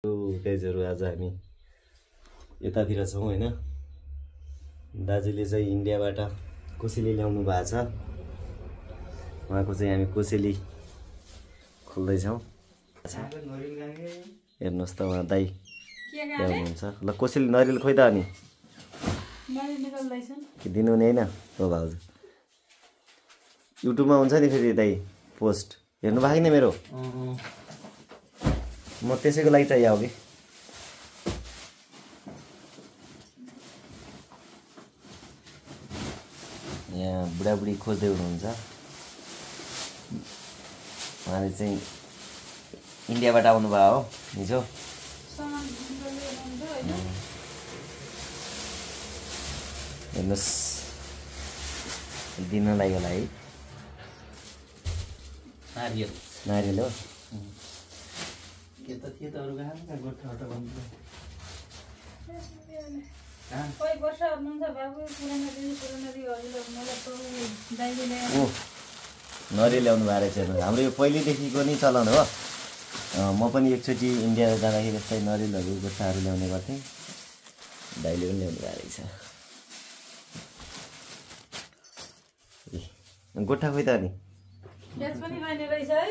गाइजहरु आज हामी यतातिर छौं हैन। दाजुले चाहिँ इन्डियाबाट कोसेली ल्याउनु भएको छ। उहाँको चाहिँ हामी कोसेली खोल्दै छौं। हेर्नुस् त उहाँ दाइ ल्याउनुहुन्छ। ल कोसेली नरियल खोइ त अनि नरियल निकाल्दैछन् कि दिनु नि हैन। हो भाउजू युट्युबमा हुन्छ नि फेरि दाइ पोस्ट हेर्नु भएको नि मेरो। म त्यसैको लागि चाहियो कि यहाँ बुढाबुढी खोज्दै हुनुहुन्छ। उहाँले चाहिँ इन्डियाबाट आउनुभयो हो हिजो। हेर्नुहोस् दिनलाई होला है। नारियल हो के त थियो त अरु गाउँका गोठाबाट भन्नु कोही वर्ष हुनुहुन्छ बाबु पुरानो दिदी हजुर मलाई त दाइले ल्याएर ओ नरियल ल्याउनु भएको रहेछ। हाम्रो यो पहिलेदेखिको नै चलन हो। म पनि एकचोटि इन्डिया जाँदाखेरि यस्तै नरियलहरू गोठाहरू ल्याउने गर्थेँ। दाइले पनि ल्याउनु भएको रहेछ। गोठा खोइ त अनि ग्यास पनि खाने रहेछ है।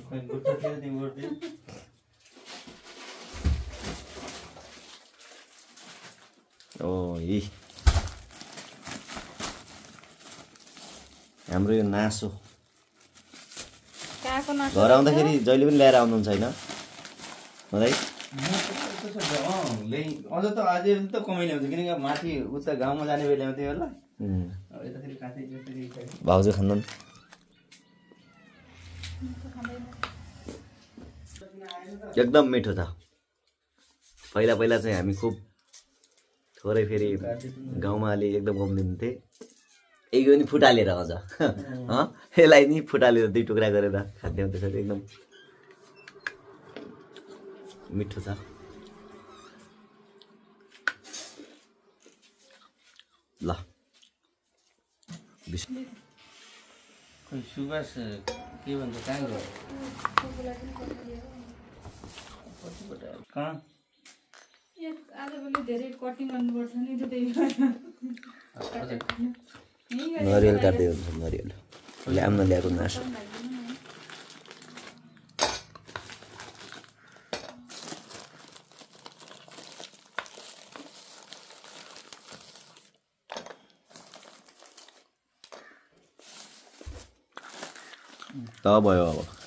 खोइ गोठा थियो नि गोठे ओ यी हाम्रो यो नासो काको नासो घर आउँदाखेरि जहिले पनि ल्याएर आउनुहुन्छ हैन मलाई। अझ त आज त कमै ल्याउँछ किनकि माथि उता गाउँमा जाने बेला ल्याउँथ्यो होला। यताखेरि काठै भाउजू खान्दैन एकदम मिठो छ। पहिला पहिला चाहिँ हामी खुब थोरै फेरि गाउँमा अलि एकदम कम दिन्थे। एक पनि फुटालेर अझ यसलाई नि फुटालेर दुई टुक्रा गरेर खान्थ्यौँ। त्यसरी एकदम मिठो छ। ल खोइ सुबास के भन्छ कहाँ गयो कहाँ आजभोलि धेरै कटिङ गर्नुपर्छ नि त त्यही नरियल काट्दै हुन्छ। नरियल ल्याउन ल्याएको नासो त भयो अब।